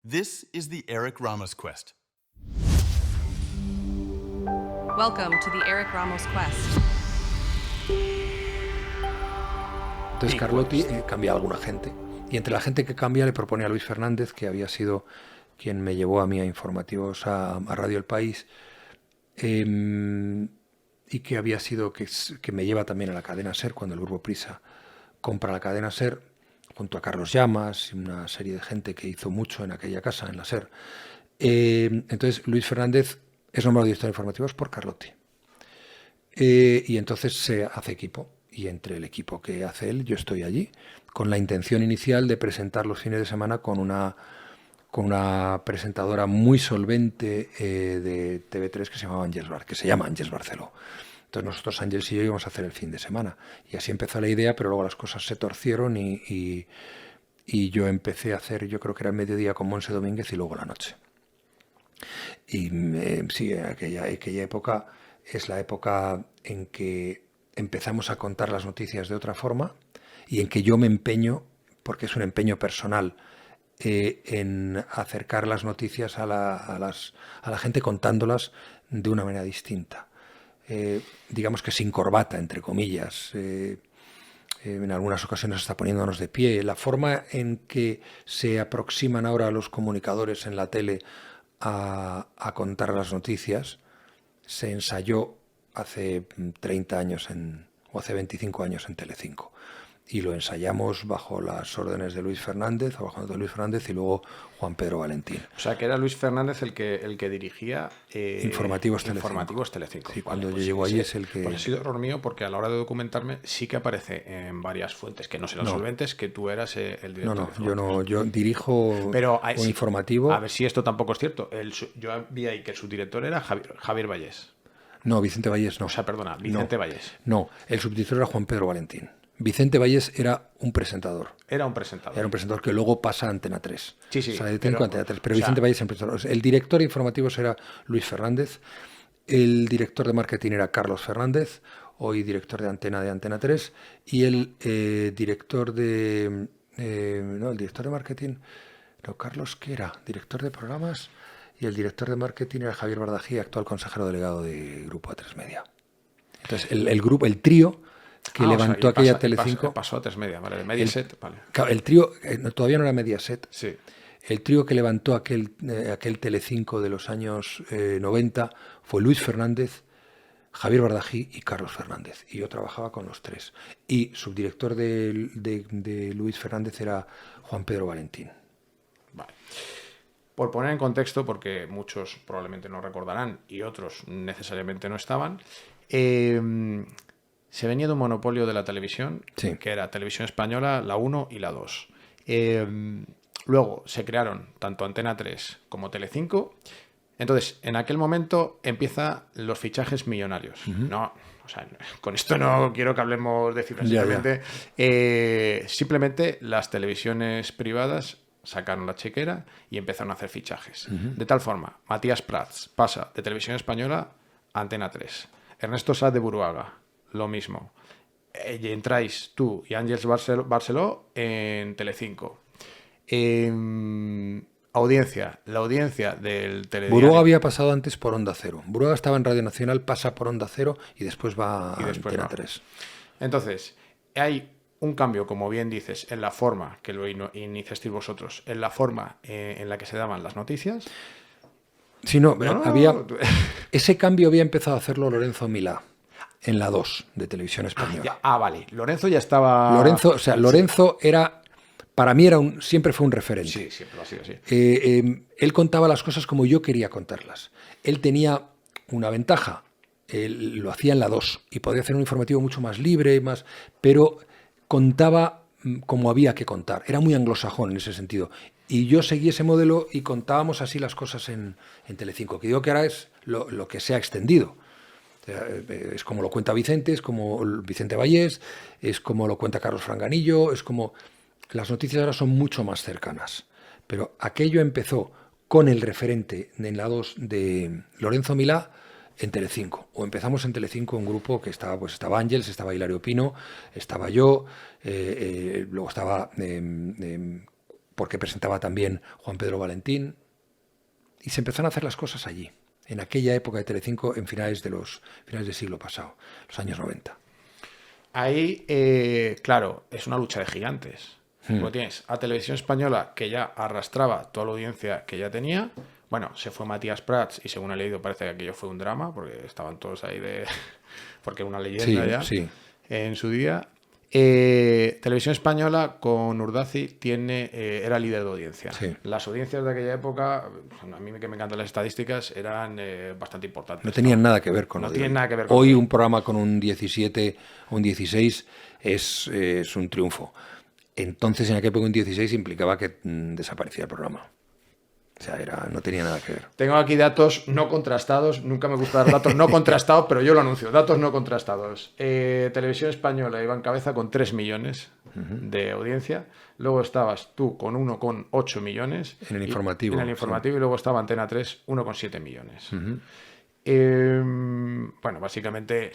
This is the Eric Ramos Quest. Welcome to the Eric Ramos Quest. Entonces Carlotti cambia a alguna gente. Y entre la gente que cambia le propone a Luis Fernández, que había sido quien me llevó a mí a Informativos, a Radio El País, y que había sido que me lleva también a la cadena SER cuando el Grupo Prisa compra la cadena SER, junto a Carlos Llamas y una serie de gente que hizo mucho en aquella casa, en la SER. Entonces Luis Fernández es nombrado director de Informativos por Carlotti. Y entonces se hace equipo. Y entre el equipo que hace él, yo estoy allí, con la intención inicial de presentar los fines de semana con una presentadora muy solvente de TV3 que se llama Ángeles Barceló. Entonces nosotros, Ángeles y yo, íbamos a hacer el fin de semana. Y así empezó la idea, pero luego las cosas se torcieron y yo empecé a hacer, yo creo que era el mediodía con Monse Domínguez y luego la noche. Y sí, aquella época es la época en que empezamos a contar las noticias de otra forma y en que yo me empeño, porque es un empeño personal, en acercar las noticias a la gente contándolas de una manera distinta. Digamos que sin corbata, entre comillas. En algunas ocasiones está poniéndonos de pie. La forma en que se aproximan ahora los comunicadores en la tele a contar las noticias se ensayó hace 30 años o hace 25 años en Telecinco. Y lo ensayamos bajo las órdenes de Luis Fernández, y luego Juan Pedro Valentín. O sea, que era Luis Fernández el que dirigía Informativos Telecinco. Sí, cuando yo llego allí es el que... Pues ha sido error mío, porque a la hora de documentarme sí que aparece en varias fuentes, que no serán solventes, que tú eras el director. Yo dirijo un informativo. A ver si esto tampoco es cierto. Yo vi ahí que el subdirector era Javier Vallés. No, Vicente Vallés no. O sea, perdona, Vicente Vallés. No, el subdirector era Juan Pedro Valentín. Vicente Vallés era un presentador. Era un presentador que luego pasa a Antena 3. Sí. O sea, de Telecinco a Antena 3. Pero Vicente Vallés era un presentador. El director de informativos era Luis Fernández. El director de marketing era Carlos Fernández, hoy director de Antena 3. Y el director de... el director de marketing... No, Carlos, ¿qué era? Director de programas... Y el director de marketing era Javier Bardají, actual consejero delegado de Grupo A3 Media. Entonces, el trío que levantó aquella Telecinco... Pasó a 3 Media, ¿vale? De Mediaset, vale. El trío, todavía no era Mediaset. Sí. El trío que levantó aquel Telecinco de los años 90 fue Luis Fernández, Javier Bardají y Carlos Fernández. Y yo trabajaba con los tres. Y subdirector de Luis Fernández era Juan Pedro Valentín. Vale. Por poner en contexto, porque muchos probablemente no recordarán y otros necesariamente no estaban, se venía de un monopolio de la televisión, sí, que era Televisión Española, la 1 y la 2. Luego se crearon tanto Antena 3 como Telecinco. Entonces, en aquel momento empiezan los fichajes millonarios. No, o sea, con esto no quiero que hablemos de cifras. Simplemente las televisiones privadas sacaron la chequera y empezaron a hacer fichajes. De tal forma, Matías Prats pasa de Televisión Española a Antena 3. Ernesto Sá de Buruaga, lo mismo. Y entráis tú y Ángeles Barceló en Telecinco. La audiencia del telediario... Buruaga había pasado antes por Onda Cero. Buruaga estaba en Radio Nacional, pasa por Onda Cero y después va a Antena 3. Entonces, hay un cambio, como bien dices, en la forma, que lo iniciasteis vosotros, en la forma en la que se daban las noticias. Sí, había... Ese cambio había empezado a hacerlo Lorenzo Milá en la 2 de Televisión Española. Vale. Lorenzo ya estaba... Lorenzo era... Para mí siempre fue un referente. Sí, siempre lo ha sido así. Él contaba las cosas como yo quería contarlas. Él tenía una ventaja. Él lo hacía en la 2 y podía hacer un informativo mucho más libre, pero contaba como había que contar. Era muy anglosajón en ese sentido. Y yo seguí ese modelo y contábamos así las cosas en Telecinco, que digo que ahora es lo que se ha extendido. O sea, es como lo cuenta Vicente, es como Vicente Vallés, es como lo cuenta Carlos Franganillo, es como... Las noticias ahora son mucho más cercanas. Pero aquello empezó con el referente en la 2 de Lorenzo Milá en Telecinco. O empezamos en Telecinco un grupo que estaba Ángeles, estaba Hilario Pino, estaba yo, luego estaba porque presentaba también Juan Pedro Valentín, y se empezaron a hacer las cosas allí, en aquella época de Telecinco, en finales del siglo pasado, los años 90. Ahí, claro, es una lucha de gigantes. Luego tienes a Televisión Española, que ya arrastraba toda la audiencia que ya tenía. Bueno, se fue Matías Prats y según he leído parece que aquello fue un drama, porque estaban todos ahí porque una leyenda Sí, ya sí. en su día. Televisión Española con Urdazi era líder de audiencia. Sí. Las audiencias de aquella época, a mí que me encantan las estadísticas, eran bastante importantes. No tenían nada que ver con No lo de tienen hoy. nada que ver con Hoy lo de un programa con un 17 o un 16 es un triunfo. Entonces en aquella época un 16 implicaba que desaparecía el programa. O sea, no tenía nada que ver. Tengo aquí datos no contrastados. Nunca me gusta dar datos no contrastados, pero yo lo anuncio. Datos no contrastados. Televisión Española iba en cabeza con 3 millones de audiencia. Luego estabas tú con 1,8 millones. En el informativo. En el informativo. Y luego estaba Antena 3, 1,7 millones. Bueno, básicamente...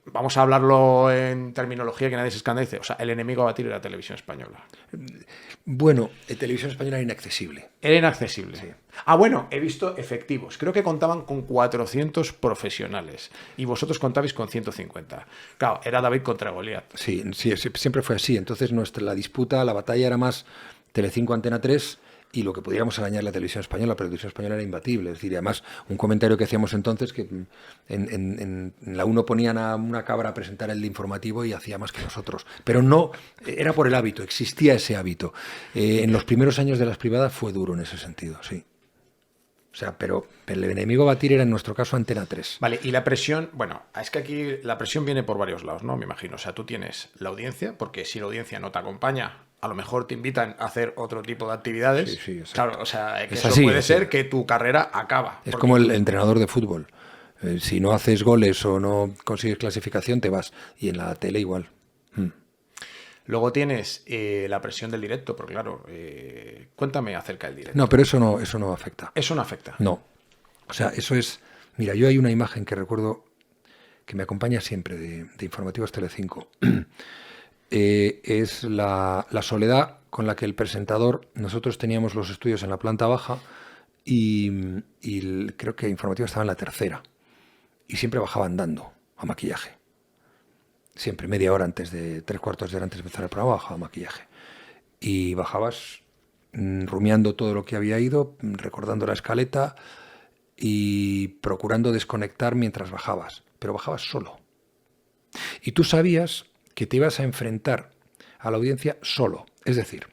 Vamos a hablarlo en terminología que nadie se escandalice. O sea, el enemigo a batir era Televisión Española. Bueno, Televisión Española era inaccesible. Era inaccesible. Sí. Ah, bueno, he visto efectivos. Creo que contaban con 400 profesionales y vosotros contabais con 150. Claro, era David contra Goliat. Sí, siempre fue así. Entonces la disputa, la batalla era más Telecinco, Antena 3 y lo que pudiéramos arañar la Televisión Española. Pero la Televisión Española era imbatible. Es decir, y además, un comentario que hacíamos entonces, que en la 1 ponían a una cabra a presentar el informativo y hacía más que nosotros. Pero no, era por el hábito, existía ese hábito. En los primeros años de las privadas fue duro en ese sentido, sí. O sea, pero el enemigo a batir era en nuestro caso Antena 3. Vale, y la presión, bueno, es que aquí la presión viene por varios lados, ¿no? Me imagino. O sea, tú tienes la audiencia, porque si la audiencia no te acompaña, a lo mejor te invitan a hacer otro tipo de actividades. Sí, exacto. Claro, o sea, que Es eso así, puede es ser así. que tu carrera acaba. Es Porque- como el entrenador de fútbol. Si no haces goles o no consigues clasificación, te vas. Y en la tele igual. Luego tienes la presión del directo, porque claro, cuéntame acerca del directo. No, pero eso no afecta. Eso no afecta. No. O sea, eso es... Mira, yo hay una imagen que recuerdo que me acompaña siempre de Informativos Telecinco. Es la soledad con la que el presentador... Nosotros teníamos los estudios en la planta baja y creo que Informativo estaba en la tercera. Y siempre bajaba andando a maquillaje. Siempre, media hora antes de... 3/4 de hora antes de empezar el programa, bajaba a maquillaje. Y bajabas rumiando todo lo que había ido, recordando la escaleta y procurando desconectar mientras bajabas. Pero bajabas solo. Y tú sabías que te ibas a enfrentar a la audiencia solo. Es decir,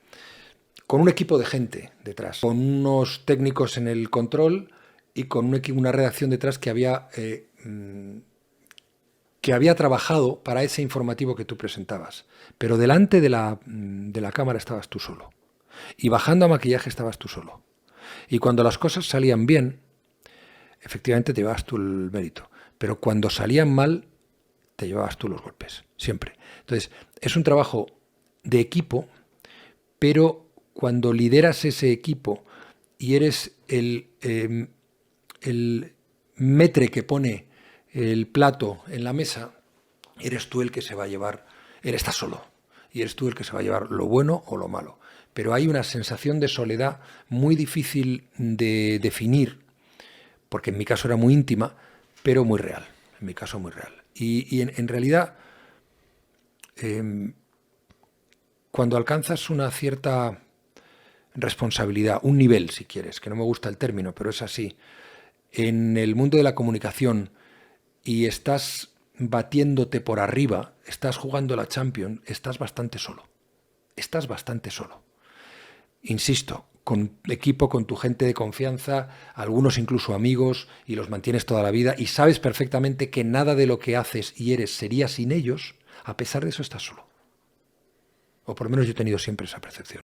con un equipo de gente detrás, con unos técnicos en el control y con una redacción detrás que había trabajado para ese informativo que tú presentabas. Pero delante de la cámara estabas tú solo. Y bajando a maquillaje estabas tú solo. Y cuando las cosas salían bien, efectivamente te llevabas tú el mérito. Pero cuando salían mal, te llevabas tú los golpes. Siempre. Entonces, es un trabajo de equipo, pero cuando lideras ese equipo y eres el metre que pone el plato en la mesa, eres tú el que se va a llevar, estás solo, y eres tú el que se va a llevar lo bueno o lo malo. Pero hay una sensación de soledad muy difícil de definir, porque en mi caso era muy íntima, pero muy real, en mi caso muy real. Y en realidad, cuando alcanzas una cierta responsabilidad, un nivel, si quieres, que no me gusta el término, pero es así, en el mundo de la comunicación y estás batiéndote por arriba, estás jugando la Champions, estás bastante solo. Estás bastante solo. Insisto, con equipo, con tu gente de confianza, algunos incluso amigos, y los mantienes toda la vida, y sabes perfectamente que nada de lo que haces y eres sería sin ellos, a pesar de eso estás solo. O por lo menos yo he tenido siempre esa percepción.